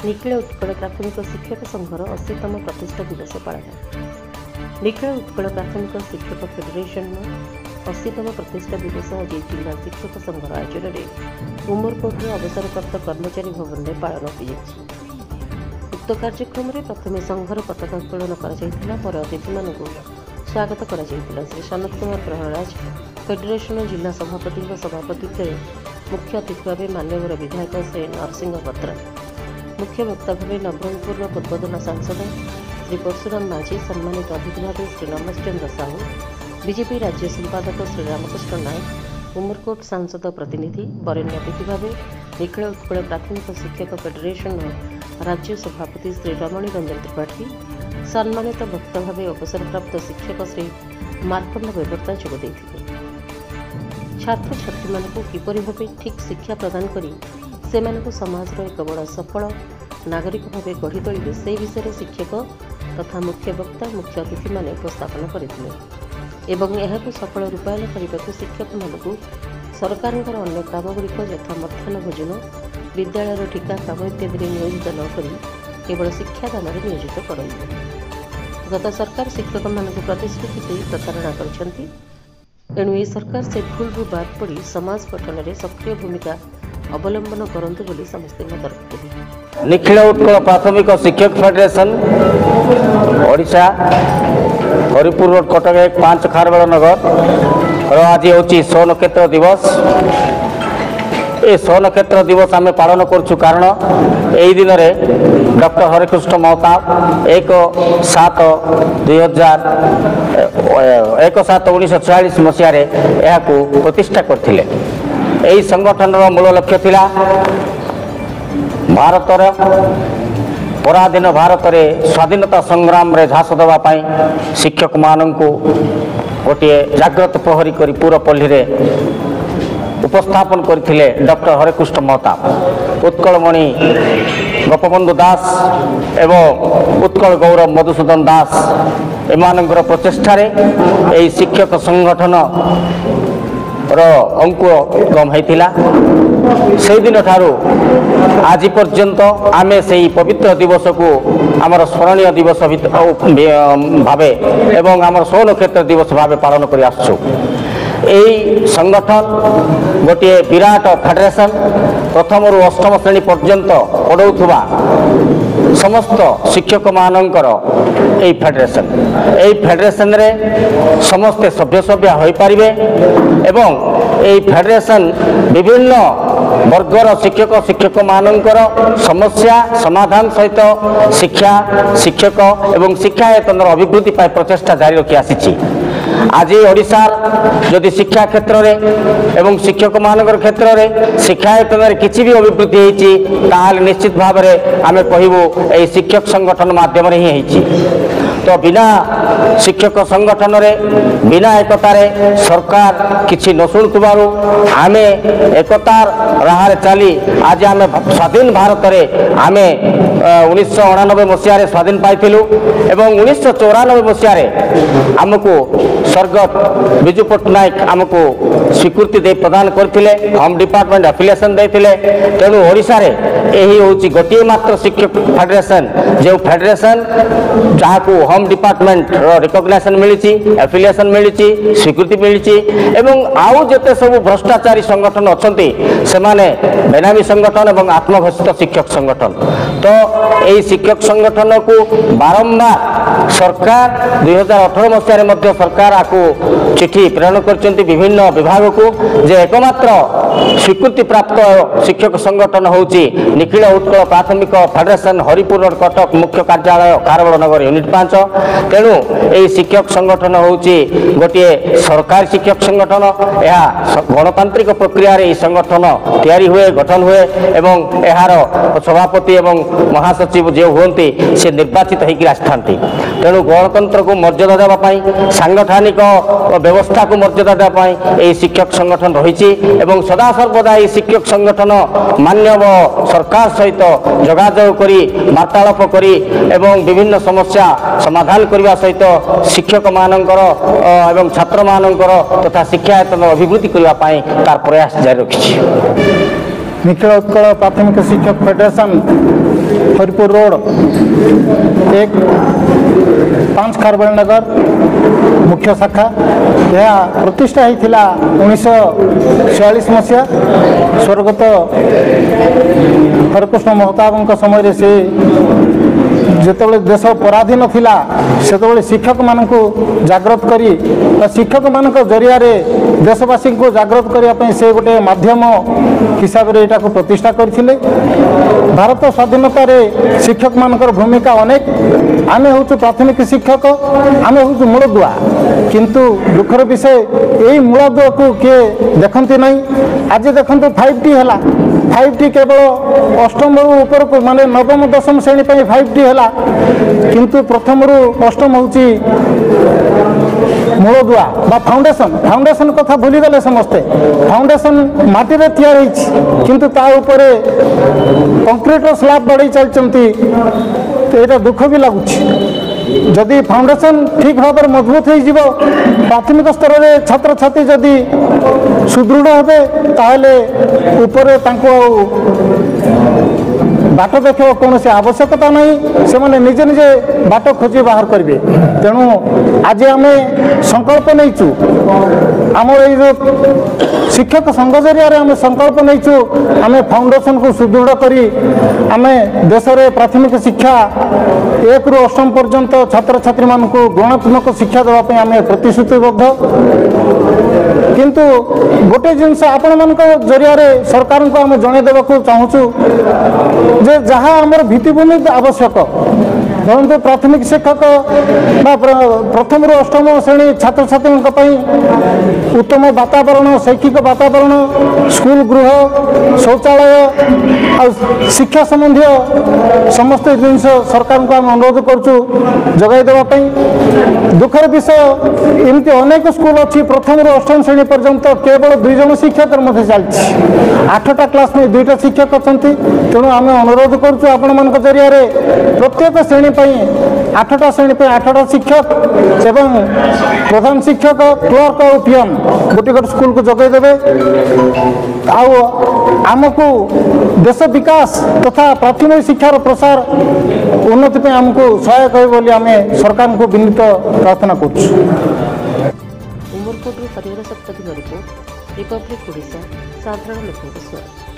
निखिल उत्कल प्राथमिक शिक्षक संघर 80तम प्रतिष्ठा दिवस पालन। निखिल उत्कल प्राथमिक शिक्षक फेडरेशन 80तम प्रतिष्ठा दिवस आज जिला शिक्षक संघर आयोजन में उमरकोट अवसरप्राप्त कर्मचारी भवन में पालन हो। उक्त कार्यक्रम में प्रथम संघर पताका उत्तोलन कर अतिथि स्वागत कर श्री सनत कुमार प्रहराज फेडरेशन जिला सभापति सभापतित्व मुख्य अतिथि भाव मान्यवर विधायक श्री नरसिंह बत्रा, मुख्य वक्ता भाव नवरंगपुर पूर्वतन सांसद श्री परशुराम माझी, सम्मानित अतिथि भाव श्री रमेश चंद्र साहू, बीजेपी राज्य संपादक श्री रामकृष्ण नायक, उमरकोट सांसद प्रतिनिधि, वरेण्य अतिथि भाव निखिल उत्कल प्राथमिक शिक्षक फेडरेशन राज्य सभापति श्री रमणी रंजन त्रिपाठी, सम्मानित वक्ता भाव अवसरप्राप्त शिक्षक श्री मार्कंड बेबर्ता जोग छात्र छात्री मानक किपरि भावे ठीक शिक्षा प्रदान करी सेमानक समाजर एक बड़ सफल नागरिक भावे गढ़ी तोलिबे से विषय शिक्षक तथा मुख्य वक्ता मुख्य अतिथि माने उपस्थापन करथिले एवं एहाकु सफल रूपायन करने शिक्षक मानक सरकार अन्य कामगुड़िक यथा मध्याह्न भोजन विद्यालय ठिका काम इत्यादि नियोजित न करी केवल शिक्षादान नियोजित करेंगे। गत सरकार शिक्षक मानक प्रतिश्रुति दे प्रतारणा करछंती, एणु ए सरकार से भूलू बाद पड़ी समाज गठन में सक्रिय भूमिका अवलंबन करंतु बोली समस्ते मत रखते। निखिल उत्कल प्राथमिक शिक्षक फेडरेशन ओडिशा हरिपुर रोड कटक 1-5 खारबेल नगर आज हूँ सौ नक्षत्र दिवस। ये सौ नक्षत्र दिवस आम पालन करुँ कारण यही दिन में डॉक्टर हरिकृष्ण महताब 1/7/1946 मसीह यह प्रतिष्ठा करते। यही संगठन मूल लक्ष्य थिला भारत पराधीन भारत में स्वाधीनता संग्राम रे झांस देवाई शिक्षक मानू गोटे जाग्रत प्रहरी कर पूरपल्ली रे उपस्थापन करथिले डॉक्टर हरिकृष्ण महताब, उत्कलमणि गोपबंधु दास एवं उत्कल गौरव मधुसूदन दास एमानଙ୍କର प्रचेष्टारे यही शिक्षक संगठन अंकुर होइथिला। से दिन ठारू आज पर्यंत आमे से पवित्र दिवस को आमर स्मरणीय दिवस भावे एवं आमर 100 नक्षत्र दिवस भावे पालन कर आसुछु। यही संगठन गोटे विराट फेडरेशन प्रथम रु अष्टम श्रेणी पर्यंत पढ़ाऊा समस्त शिक्षक मानकर यही फेडरेशन रे समस्ते सभ्य हो पारिबे एवं यही फेडरेशन विभिन्न वर्गर शिक्षक मानकर समस्या समाधान सहित शिक्षा शिक्षक एवं शिक्षायतन अभिवृद्धि प्रचेषा जारी रखी आसी। आज ओडिशा जदि शिक्षा क्षेत्र में एवं शिक्षक मानकर क्षेत्र में शिक्षायतन किसी भी अभिवृद्धि होती ताल निश्चित भाव में आम कहूँ यही शिक्षक संगठन माध्यम ही तो बिना शिक्षक संगठन रे बिना एकतार सरकार किसी न शुणुबारू आम एकतार राह चली आज आम स्वाधीन भारत में आम 1989 मसीह स्वाधीन पाइलु एवं 1994 मसीह आमको स्वर्गत विजु पट्टनायक आमको स्वीकृति दे प्रदान करते होम डिपार्टमेंट एफिलिएशन देते। तेणु ओडिशा रे यही हूँ गोटे मात्र शिक्षक फेडरेशन जो फेडरेशन जहाँ को होम डिपार्टमेंट रिकग्निशन मिली एफिलिएशन मिली स्वीकृति मिली एवं आउ जिते सब भ्रष्टाचारी संगठन अच्छा से बेनामी संगठन एवं आत्मघोषित शिक्षक संगठन तो यही शिक्षक संगठन को बारंबार सरकार 2018 मसीह सरकार आपको चिठी प्रेरण कर विभिन्न विभाग को जे एकमात्र स्वीकृति प्राप्त शिक्षक संगठन होची निखिल उत्कल प्राथमिक फेडरेशन हरिपुर रोड कटक मुख्य कार्यालय खारबेल नगर यूनिट 5। तेणु यही शिक्षक संगठन होची गोटे सरकारी शिक्षक संगठन यह गणतांत्रिक प्रक्रिया रे संगठन तैयारी हुए गठन हुए एवं यार सभापति एवं महासचिव जो हुंती से निर्वाचित होकर आसथांती। तेणु गणतंत्र को मर्यादा देवाई सांगठनिक व्यवस्था को मर्यादा देवाई यही शिक्षक संगठन रही एवं सदा सर्वदा ये शिक्षक संगठन मानव सरकार सहित जोगाजोग करी वार्तालाप करी एवं विभिन्न समस्या समाधान करने सहित शिक्षक मानकर एवं छात्र मानकर तथा शिक्षायतन अभिवृद्धि करने तार प्रयास जारी रखी। निखिल उत्कल प्राथमिक शिक्षक फेडरेशन हरिपुर रोड 5 खारबेल नगर मुख्य शाखा यह प्रतिष्ठा होता 1946 मसीहा स्वर्गत हरकृष्ण महताब समय से जिते देश पराधीन थिला से शिक्षक मानक जागृत करी शिक्षक मान जरिया देशवासी को जागृत करने से गोटे माध्यम हिसाब से यहाँ प्रतिष्ठा करथिले। भारत स्वाधीनता शिक्षक मानकर भूमिका अनेक आमे हूँ प्राथमिक शिक्षक आमे हूँ मूलदुआ किंतु दुखर विषय यही मूलदुआ को किए देखती ना। आज देखो 5T है 5T केवल अष्टम ऊपर को माने नवम दशम श्रेणी 5T है किंतु प्रथम रु अष्टम हूँ मूलदुआ बा फाउंडेशन फाउंडेशन कथा भूली गले समस्ते। फाउंडेशन माटी रे तैयार होइछि किंतु ता ऊपर कंक्रीट स्लैब बढ़ाई चलती तो यहाँ दुख भी लगुच। जदि फाउंडेशन ठीक भाव मजबूत हो प्राथमिक स्तर में छात्र छात्री जदि सुदृढ़ हे ताहले ऊपर बाट देखा कौन से आवश्यकता नहीं से मैंने निजे निजे बाट खोजी बाहर करेंगे। तेणु आज आम संकल्प नहींचु आम जो शिक्षक संघ जरिया आम संकल्प नहींचु आम फाउंडेशन को सुदृढ़ करी आम देश में प्राथमिक शिक्षा 1 ରୁ 8 पर्यंत छात्र छात्री मान गुणात्मक शिक्षा देवाई आम प्रतिश्रुतिबद्ध। किंतु गोटे जिनस आपण मान जरिया सरकार को आम जनईदेवा चाहूँ जे जहाँ आमर भित्तिभूमि आवश्यक धरतु प्राथमिक शिक्षक प्रथम रु अष्टम श्रेणी छात्र छात्री उत्तम वातावरण शैक्षिक वातावरण स्कूल गृह शौचालय शिक्षा संबंधी समस्त जिनस सरकार को आम अनुरोध करुँ जगाई देवाई। दुखर विषय एमती अनेक स्कूल अच्छी प्रथम रु अष्टम श्रेणी पर्यंत केवल 2 जन शिक्षक चलती 8टा क्लास में 2टा शिक्षक अच्छा। तेणु आम अनुरोध करुँ आपण मान जरिया प्रत्येक श्रेणी 8टा श्रेणी 8टा शिक्षक एवं प्रधान शिक्षक क्लर्क और पीएम गोटे गोटे स्कूल को जगैदेवे आमको देश विकास तथा प्राथमिक शिक्षार प्रसार उन्नति आमको सहायक हो सरकार को विनीत प्रार्थना कर। उमरकोट हरिहर सप्तक रिपोर्ट रिपब्लिक ओडिशा साधारण लोक स्वर।